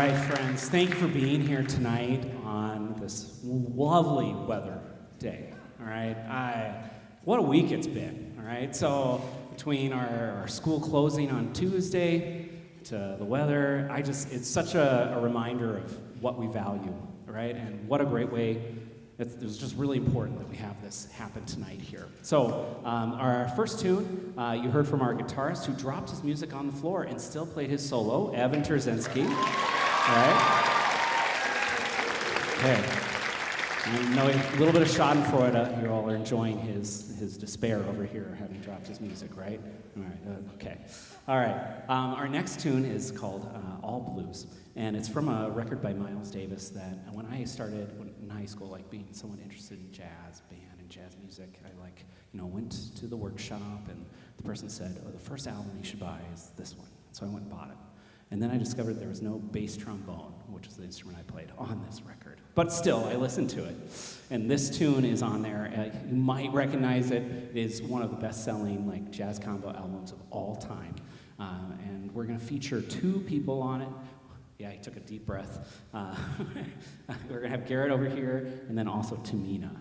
right, friends, thank you for being here tonight on this lovely weather day. All right, what a week it's been. All right, so between our school closing on Tuesday to the weather, it's such a reminder of what we value, right? And what a great way. It was just really important that we have this happen tonight here. So our first tune, you heard from our guitarist who dropped his music on the floor and still played his solo, Evan Terzinski. All right? Okay. I know a little bit of schadenfreude. You all are enjoying his despair over here, having dropped his music, right? All right, okay. All right, our next tune is called All Blues, and it's from a record by Miles Davis that when I started in high school, like being someone interested in jazz band and jazz music, I went to the workshop, and the person said, oh, the first album you should buy is this one. So I went and bought it. And then I discovered there was no bass trombone, which is the instrument I played on this record. But still, I listened to it. And this tune is on there. You might recognize it. It is one of the best-selling jazz combo albums of all time. And we're going to feature two people on it. Yeah, he took a deep breath. We're going to have Garrett over here, and then also Tamina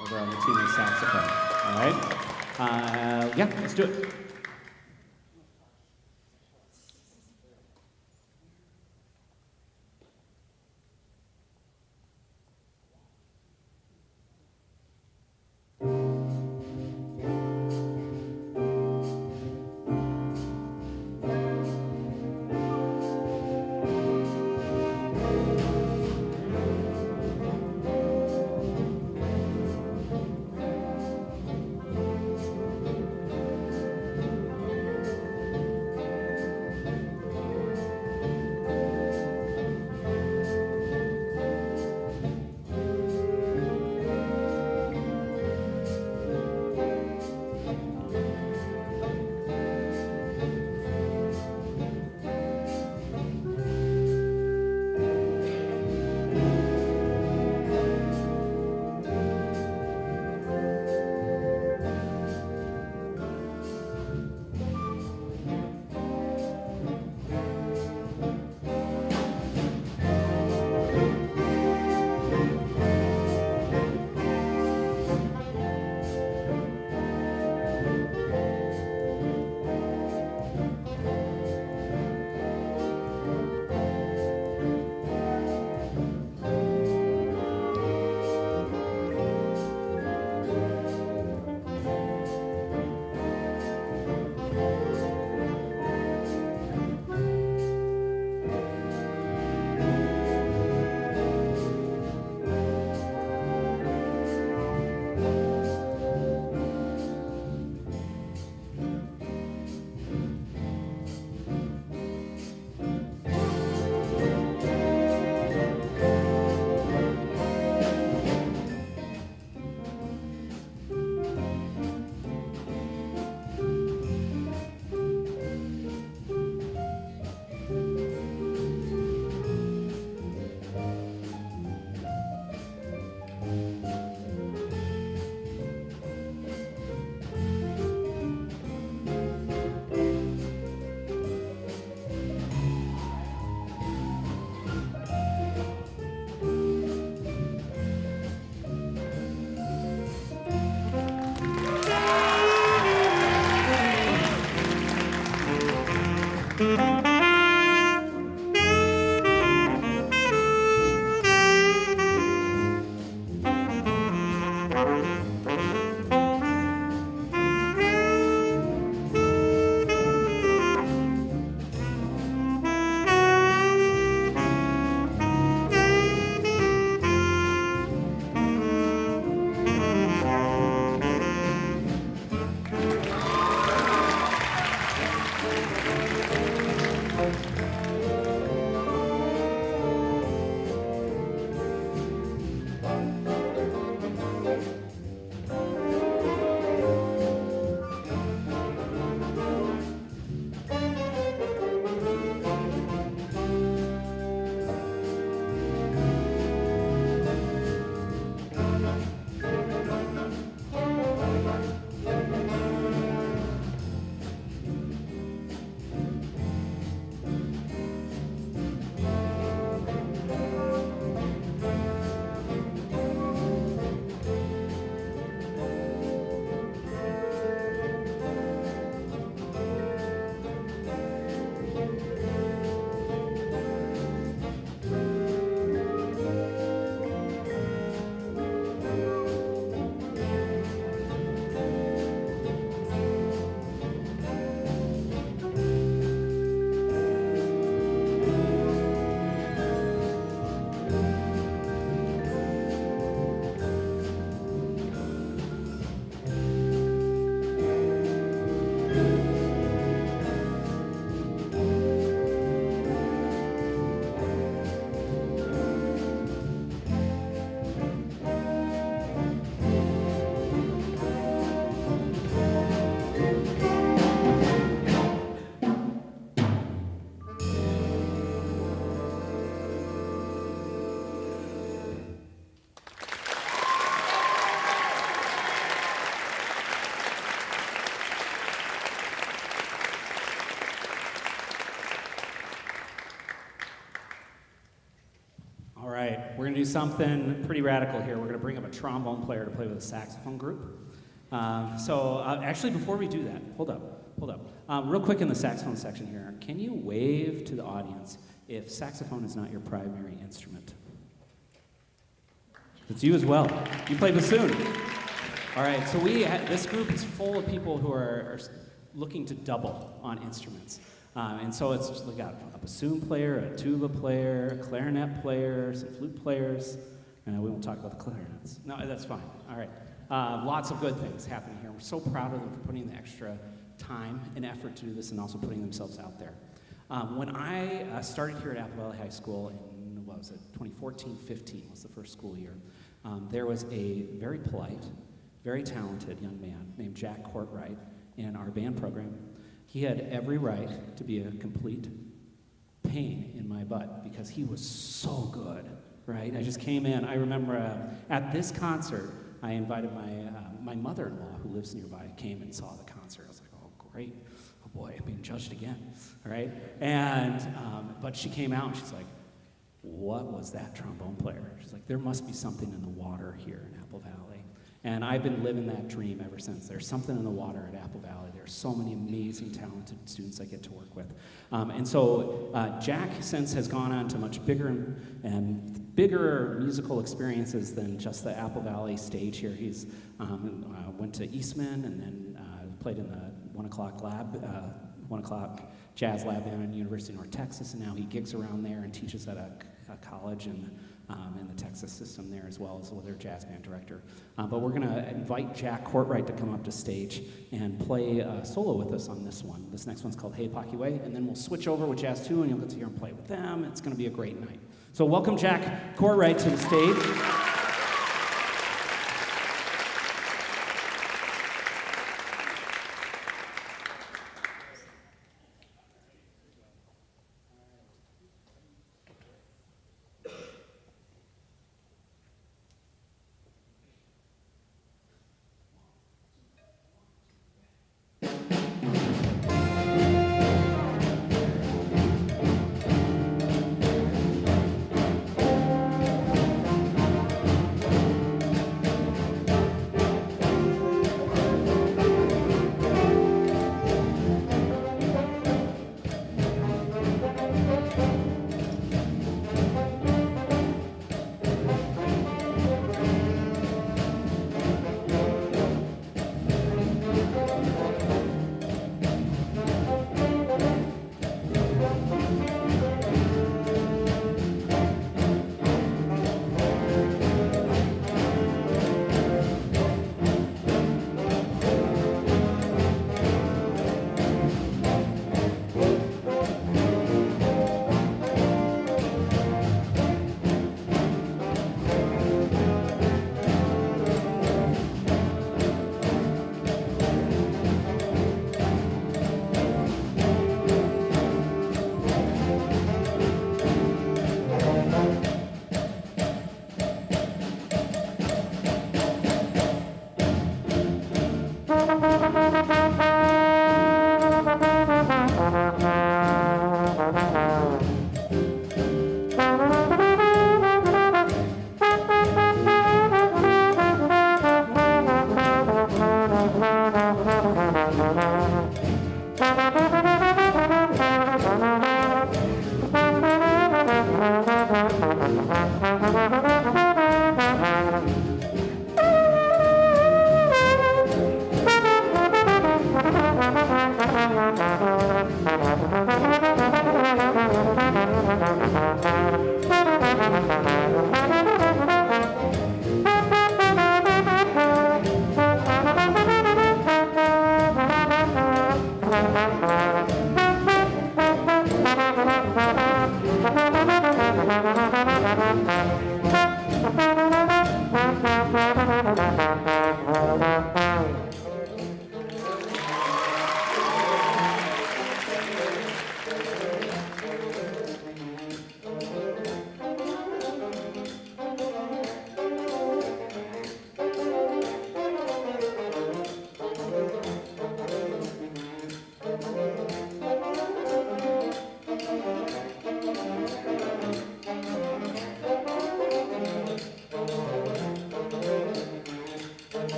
over on the tenor saxophone. All right? Yeah, let's do it. right, we're going to do something pretty radical here. We're going to bring up a trombone player to play with a saxophone group. Actually, before we do that, hold up. Real quick in the saxophone section here, can you wave to the audience if saxophone is not your primary instrument? It's you as well. You play bassoon. All right, so this group is full of people who are looking to double on instruments. And so it's just, we got a bassoon player, a tuba player, a clarinet player, some flute players. We won't talk about the clarinets. No, that's fine. All right. Lots of good things happening here. We're so proud of them for putting the extra time and effort to do this and also putting themselves out there. When I started here at Apple Valley High School in, 2014-15 was the first school year, there was a very polite, very talented young man named Jack Courtwright in our band program. He had every right to be a complete pain in my butt because he was so good, right? I just came in. I remember at this concert, I invited my mother-in-law, who lives nearby, came and saw the concert. I was like, oh, great. Oh, boy, I'm being judged again, all right? But she came out, and she's like, what was that trombone player? She's like, there must be something in the water here in Apple Valley. And I've been living that dream ever since. There's something in the water at Apple Valley. There are so many amazing, talented students I get to work with. Jack, since, has gone on to much bigger musical experiences than just the Apple Valley stage here. He's went to Eastman and then played in the 1 o'clock jazz lab band at University of North Texas, and now he gigs around there and teaches at a college in the Texas system there, as well as their jazz band director. But we're going to invite Jack Courtwright to come up to stage and play solo with us on this one. This next one's called Hey Pocky Way, and then we'll switch over with Jazz 2, and you'll get to hear him play with them. It's going to be a great night. So welcome Jack Courtwright to the stage.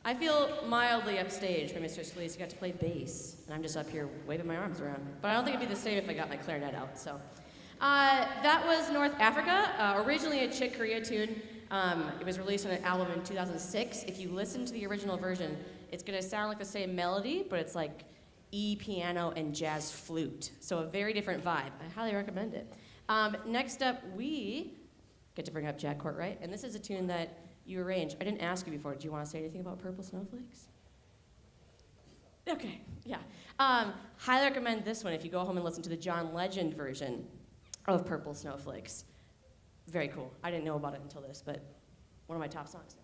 I feel mildly upstaged by Mr. Scalise. He got to play bass, and I'm just up here waving my arms around. But I don't think it'd be the same if I got my clarinet out. So, that was North Africa, originally a Chick Corea tune. It was released on an album in 2006. If you listen to the original version, it's gonna sound like the same melody, but it's like E piano and jazz flute. So a very different vibe. I highly recommend it. Next up, we get to bring up Jack Courtwright, and this is a tune that you arranged. I didn't ask you before. Do you want to say anything about Purple Snowflakes? Okay, yeah. Highly recommend this one if you go home and listen to the John Legend version of Purple Snowflakes. Very cool. I didn't know about it until this, but one of my top songs now.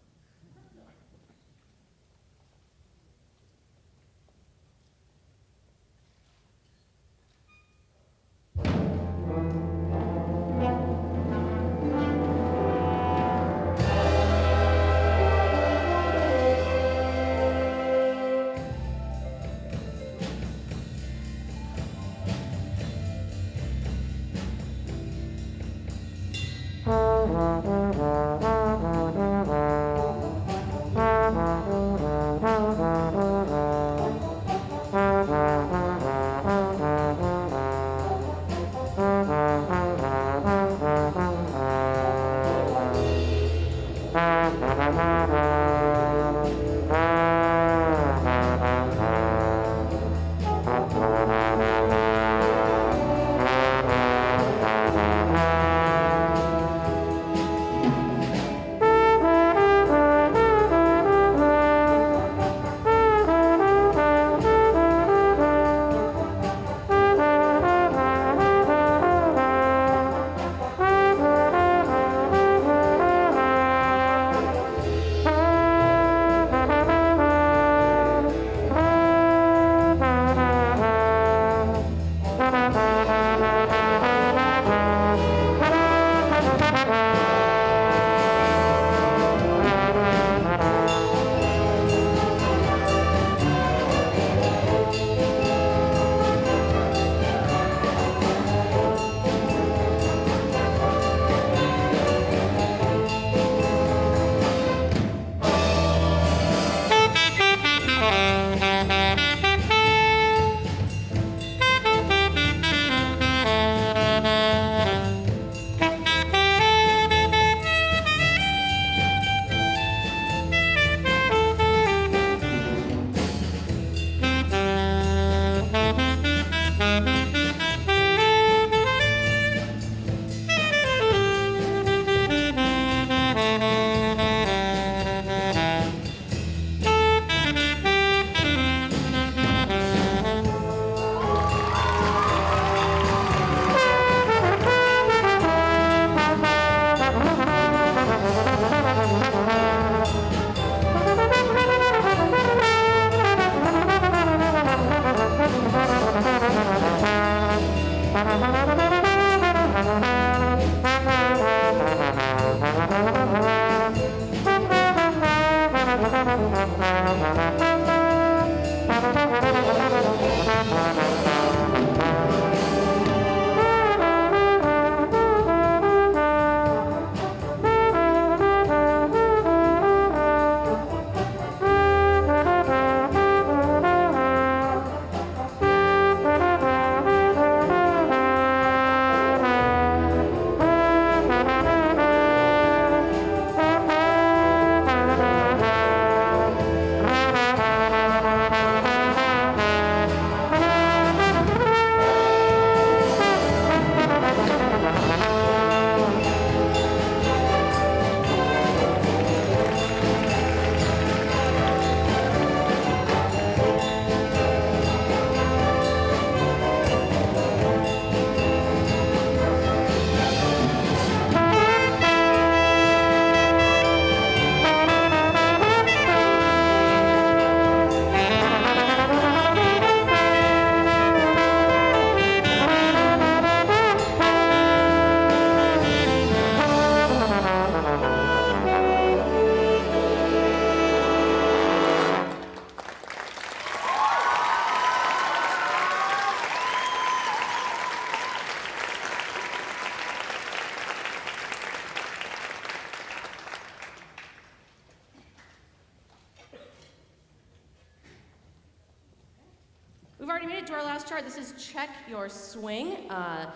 We've already made it to our last chart. This is Check Your Swing. I'm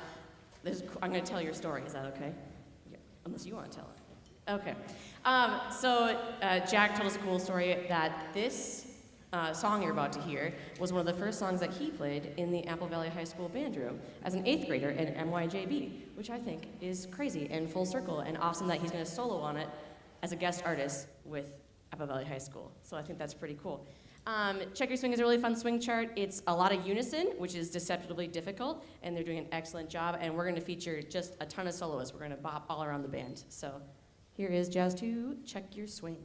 going to tell your story. Is that okay? Yeah, unless you want to tell it. Okay. Jack told us a cool story that this song you're about to hear was one of the first songs that he played in the Apple Valley High School band room as an 8th grader in MYJB, which I think is crazy and full circle and awesome that he's going to solo on it as a guest artist with Apple Valley High School. So I think that's pretty cool. Check Your Swing is a really fun swing chart. It's a lot of unison, which is deceptively difficult, and they're doing an excellent job. And we're going to feature just a ton of soloists. We're going to bop all around the band. So here is Jazz 2, Check Your Swing.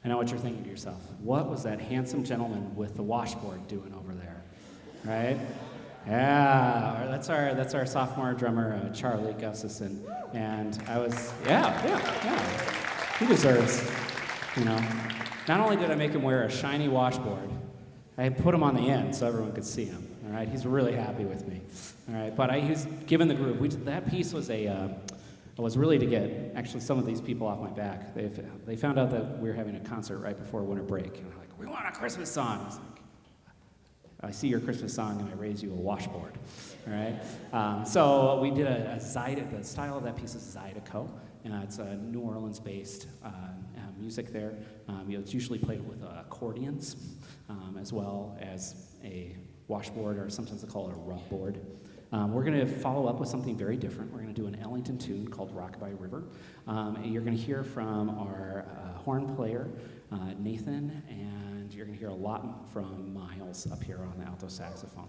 I know what you're thinking to yourself. What was that handsome gentleman with the washboard doing over there? Right? Yeah, that's our sophomore drummer, Charlie Gustafson. And I was, yeah. He deserves, you know. Not only did I make him wear a shiny washboard, I put him on the end so everyone could see him. All right, he's really happy with me. All right, but he was given the groove. That piece was was really to get actually some of these people off my back. They found out that we were having a concert right before winter break, and they're like, "We want a Christmas song." I was like, "I see your Christmas song, and I raise you a washboard." All right, so we did a the style of that piece is Zydeco. It's a New Orleans-based music there. It's usually played with accordions, as well as a washboard, or sometimes they call it a rub board. We're going to follow up with something very different. We're going to do an Ellington tune called Rockabye River. And you're going to hear from our horn player, Nathan, and you're going to hear a lot from Miles up here on the alto saxophone.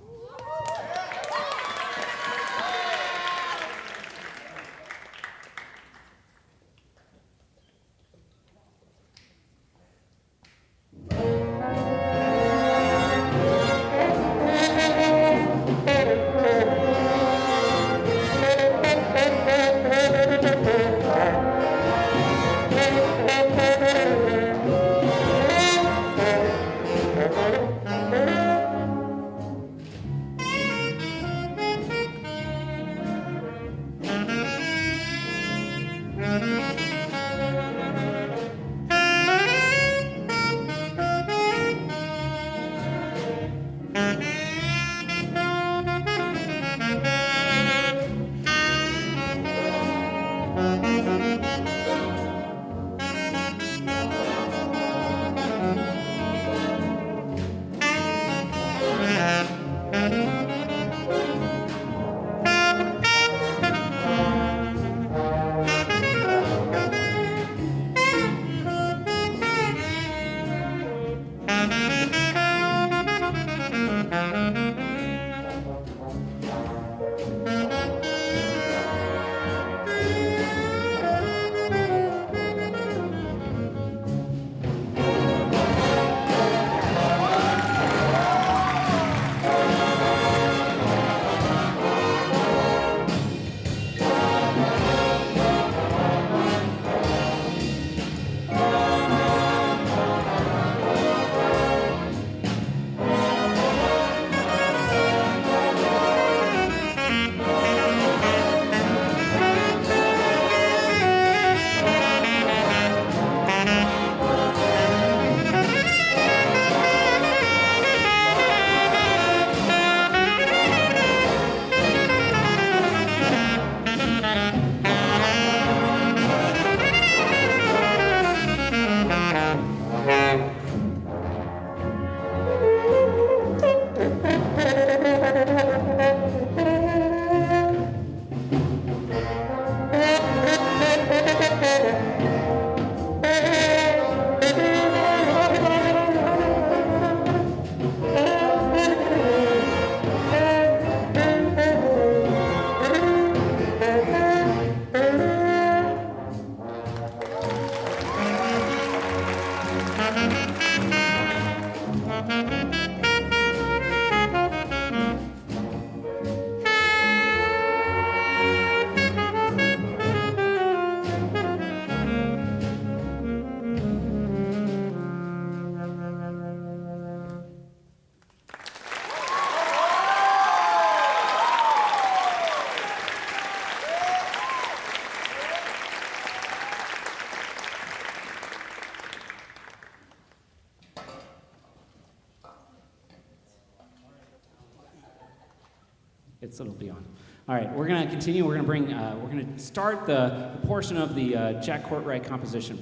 It'll be on. All right, we're going to continue. We're going to start the portion of the Jack Courtwright composition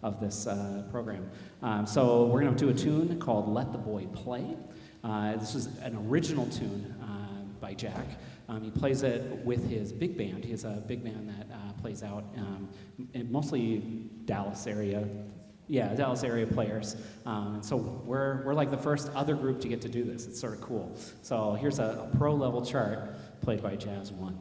of this program. So we're going to do a tune called "Let the Boy Play." This is an original tune by Jack. He plays it with his big band. He has a big band that plays out in mostly Dallas area. Yeah, Dallas area players. And so we're like the first other group to get to do this. It's sort of cool. So here's a pro level chart played by Jazz 1.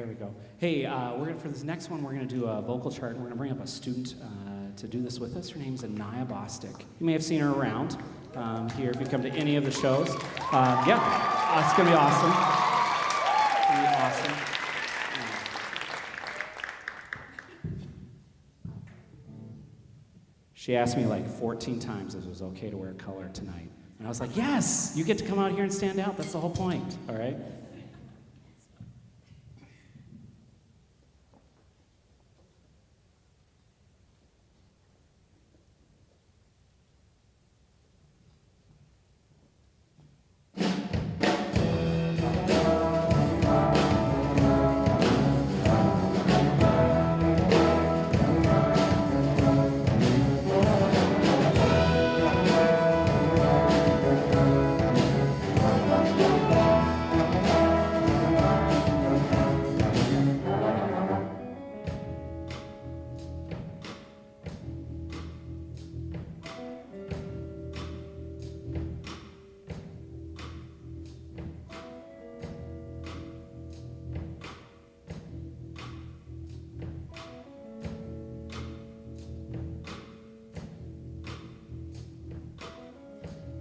There we go. Hey, for this next one, we're going to do a vocal chart, and we're going to bring up a student to do this with us. Her name's Anaya Bostic. You may have seen her around here if you come to any of the shows. Yeah, it's going to be awesome. It's going to be awesome. She asked me like 14 times if it was okay to wear color tonight. And I was like, yes, you get to come out here and stand out. That's the whole point, all right?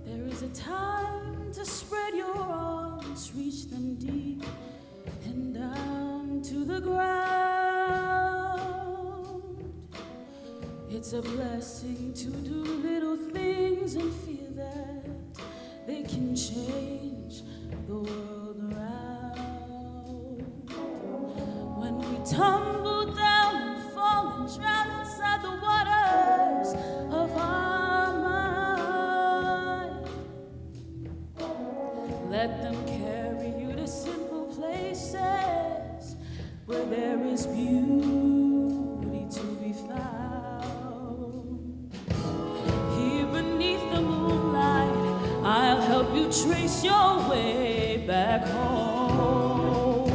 There's a time to spread your arms, reach them deep and down to the ground. It's a blessing to do little things and feel that they can change the world around. When we tumble down and fall and drown inside the waters of our mind, let them carry you to simple places where there is beauty to be found. Here beneath the moonlight, I'll help you trace your way back home.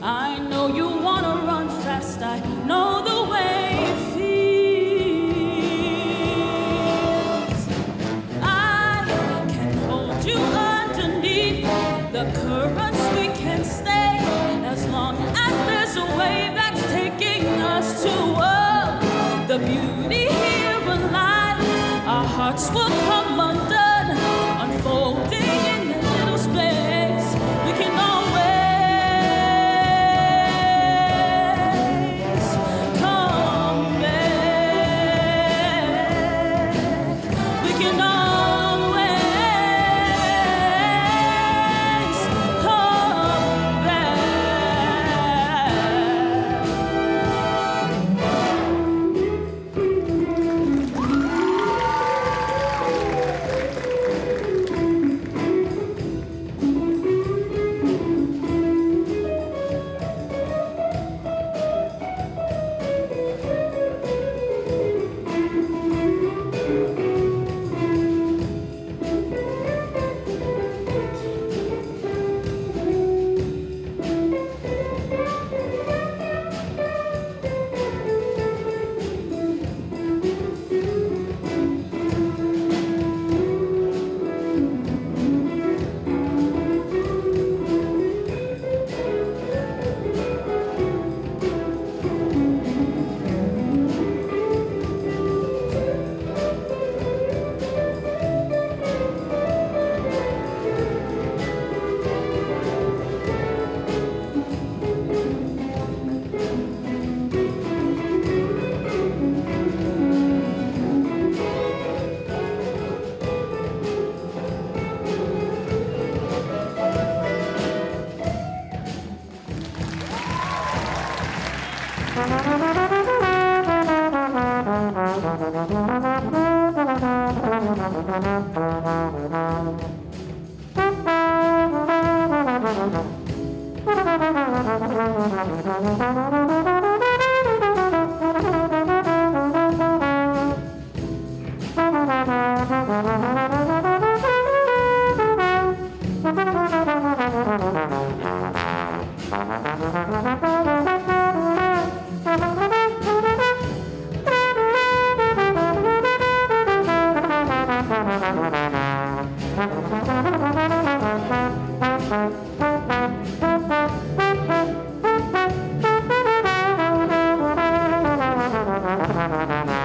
I know you wanna run fast, I know the way it feels. I can hold you underneath the currents, we can stay as long as there's a wave that's taking us to the beauty here alive. Our hearts will come undone, unfolding in that little space. We can always come back. We can always come back.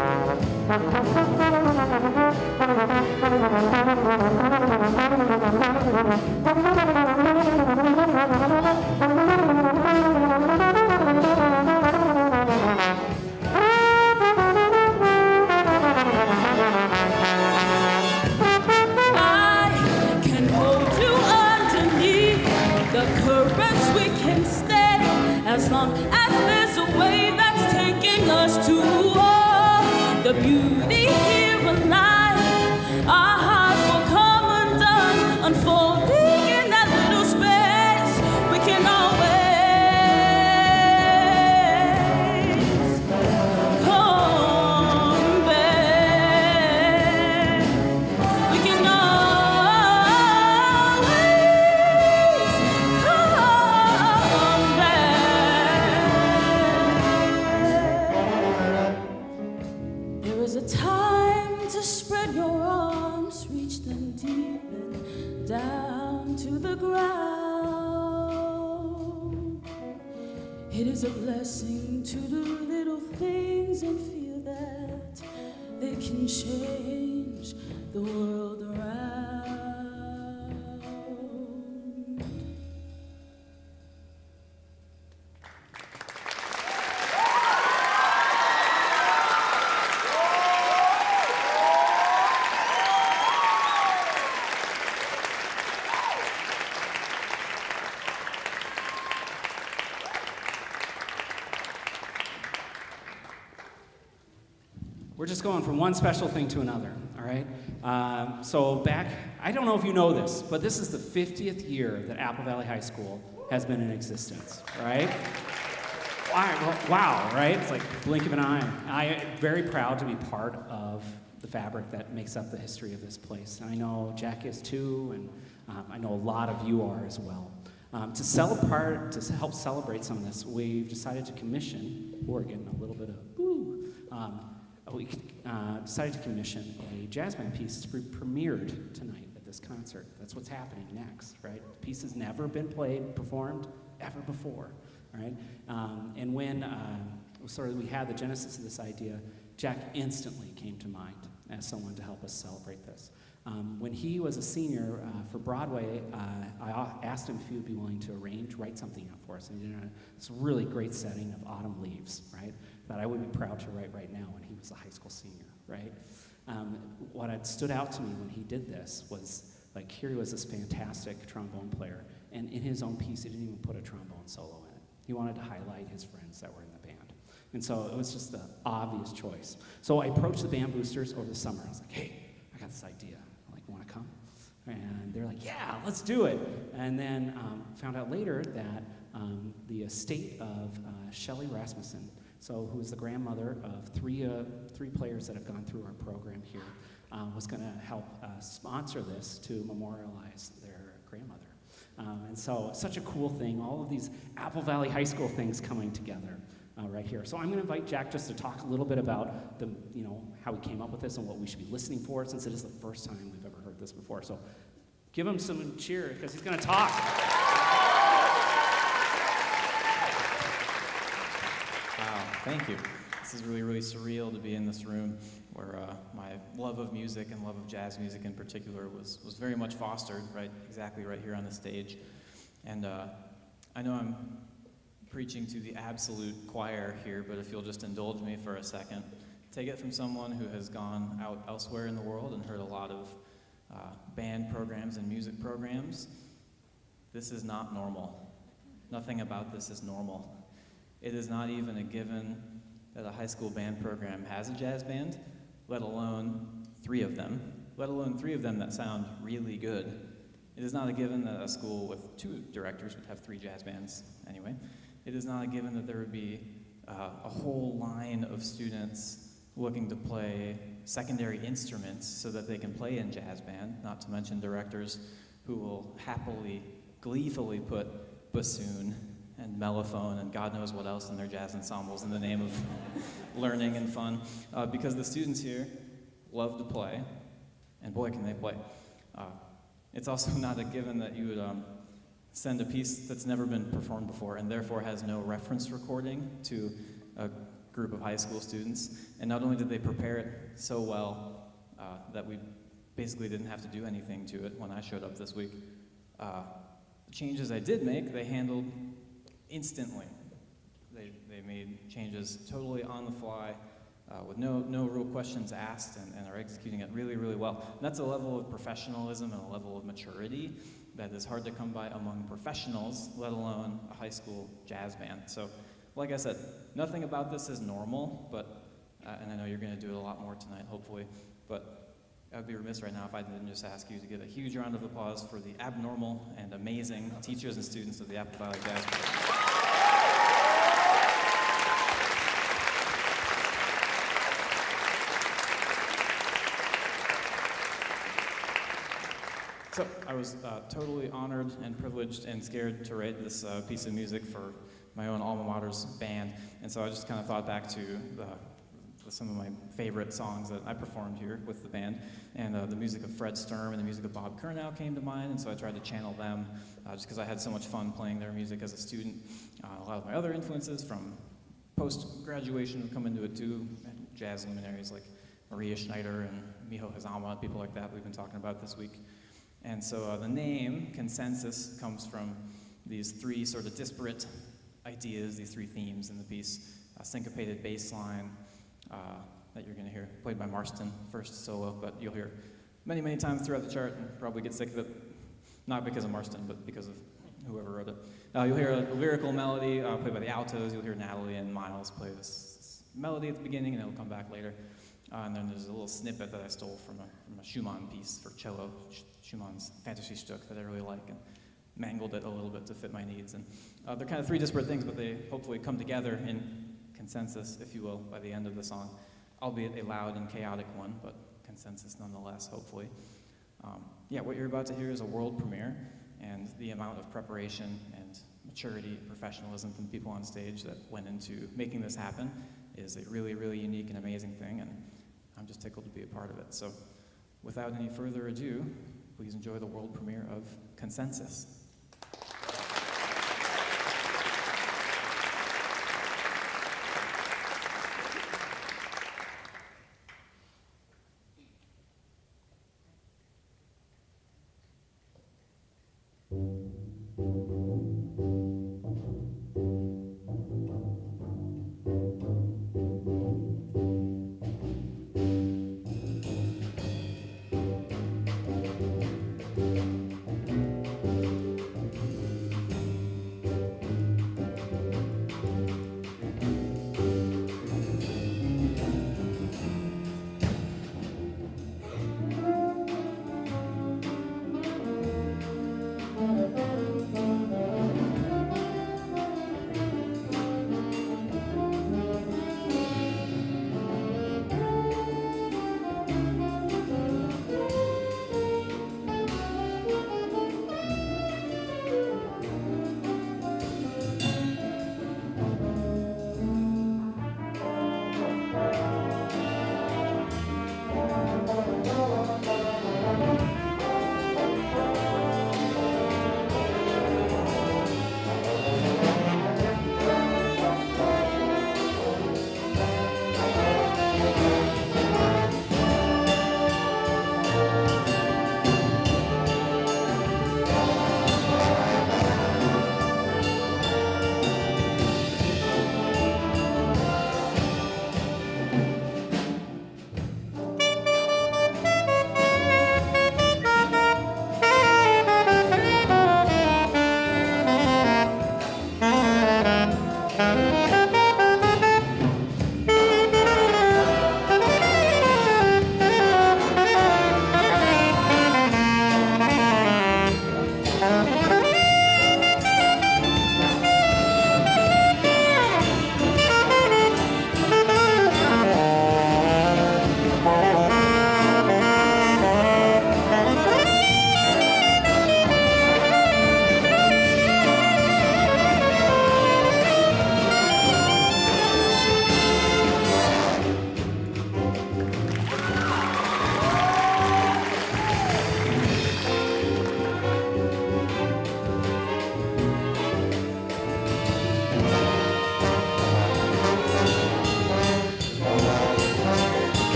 I can hold you underneath the currents. We can stay as long as there's a wave that's taking us to the beauty here alive. Our hearts will come undone, unfolding in that little space. We can always come back. We can always come back. There is a time to spread your arms, reach them deep and down to the ground. It is a blessing to do little things and feel that they can change the world around. We're just going from one special thing to another, all right? So back, I don't know if you know this, but this is the 50th year that Apple Valley High School has been in existence, right? Wow, right? It's like blink of an eye. I am very proud to be part of the fabric that makes up the history of this place. And I know Jack is too, and I know a lot of you are as well. To help celebrate some of this, we've decided to commission, we're getting a little bit of we decided to commission a jazz band piece to be premiered tonight at this concert. That's what's happening next, right? The piece has never been performed ever before, right? And when we had the genesis of this idea, Jack instantly came to mind as someone to help us celebrate this. When he was a senior for Broadway, I asked him if he would be willing to write something out for us. And he did this really great setting of Autumn Leaves, right? That I would be proud to write right now when he was a high school senior, right? What had stood out to me when he did this was, like, here he was this fantastic trombone player, and in his own piece, he didn't even put a trombone solo in it. He wanted to highlight his friends that were in the band. And so it was just an obvious choice. So I approached the band boosters over the summer. I was like, hey, I got this idea. Want to come? And they're like, yeah, let's do it. And then found out later that the estate of Shelley Rasmussen, who is the grandmother of three players that have gone through our program here, was going to help sponsor this to memorialize their grandmother. And so such a cool thing, all of these Apple Valley High School things coming together right here. So I'm going to invite Jack just to talk a little bit about how we came up with this and what we should be listening for, since it is the first time we've ever heard this before. So give him some cheer, because he's going to talk. Wow, thank you. This is really, really surreal to be in this room where my love of music and love of jazz music in particular was very much fostered, exactly right here on the stage. And I know I'm preaching to the absolute choir here, but if you'll just indulge me for a second, take it from someone who has gone out elsewhere in the world and heard a lot of band programs and music programs. This is not normal. Nothing about this is normal. It is not even a given that a high school band program has a jazz band, let alone 3 of them, that sound really good. It is not a given that a school with 2 directors would have 3 jazz bands anyway. It is not a given that there would be a whole line of students looking to play secondary instruments so that they can play in jazz band, not to mention directors who will happily, gleefully put bassoon and mellophone and God knows what else in their jazz ensembles in the name of learning and fun, because the students here love to play, and boy can they play. It's also not a given that you would send a piece that's never been performed before and therefore has no reference recording to a group of high school students. And not only did they prepare it so well that we basically didn't have to do anything to it when I showed up this week, the changes I did make, they handled instantly. They made changes totally on the fly, with no real questions asked, and are executing it really, really well. And that's a level of professionalism and a level of maturity that is hard to come by among professionals, let alone a high school jazz band. So, like I said, nothing about this is normal, but, and I know you're going to do it a lot more tonight, hopefully, but I would be remiss right now if I didn't just ask you to give a huge round of applause for the abnormal and amazing teachers and students of the Apple Valley Jazz Band. So I was totally honored and privileged and scared to write this piece of music for my own alma mater's band, and so I just kind of thought back to some of my favorite songs that I performed here with the band, and the music of Fred Sturm and the music of Bob Kurnow came to mind, and so I tried to channel them just because I had so much fun playing their music as a student. A lot of my other influences from post-graduation have come into it too, jazz luminaries like Maria Schneider and Miho Hazama, people like that we've been talking about this week. And so the name, Consensus, comes from these three sort of disparate ideas, these three themes in the piece. A syncopated bass line that you're going to hear, played by Marston, first solo, but you'll hear many, many times throughout the chart and probably get sick of it, not because of Marston, but because of whoever wrote it. You'll hear a lyrical melody played by the altos. You'll hear Natalie and Miles play this melody at the beginning, and it'll come back later. And then there's a little snippet that I stole from a Schumann piece for cello, Schumann's Fantasy Stück, that I really like, and mangled it a little bit to fit my needs. And they're kind of three disparate things, but they hopefully come together in consensus, if you will, by the end of the song, albeit a loud and chaotic one, but consensus nonetheless, hopefully. Yeah, what you're about to hear is a world premiere, and the amount of preparation and maturity, professionalism from the people on stage that went into making this happen is a really, really unique and amazing thing, and I'm just tickled to be a part of it. So without any further ado, please enjoy the world premiere of Consensus.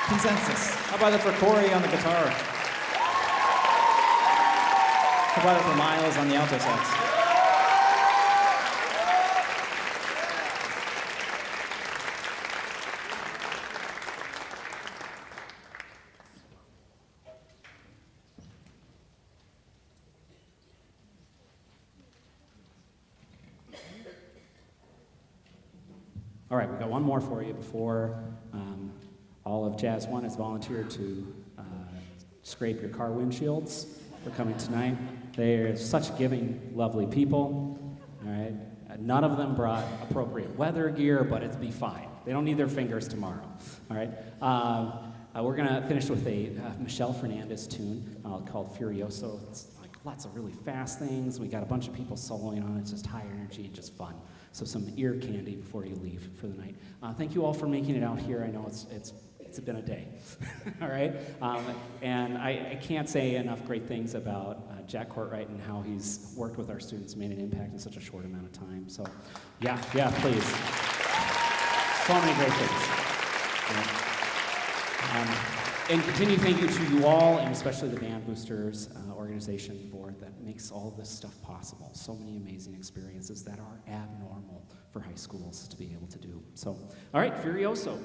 Consensus. How about it for Corey on the guitar? How about it for Miles on the alto sax? All right, we got one more for you before all of Jazz One has volunteered to scrape your car windshields for coming tonight. They're such giving, lovely people. All right, none of them brought appropriate weather gear, but it'll be fine. They don't need their fingers tomorrow. All right, we're gonna finish with a Michelle Fernandez tune called Furioso. It's like lots of really fast things. We got a bunch of people soloing on it. It's just high energy and just fun. So some ear candy before you leave for the night. Thank you all for making it out here. I know it's been a day, all right? And I can't say enough great things about Jack Courtwright and how he's worked with our students, made an impact in such a short amount of time. So yeah, please. So many great things. And continue thank you to you all, and especially the Band Boosters organization board that makes all this stuff possible. So many amazing experiences that are abnormal for high schools to be able to do. So, all right, Furioso.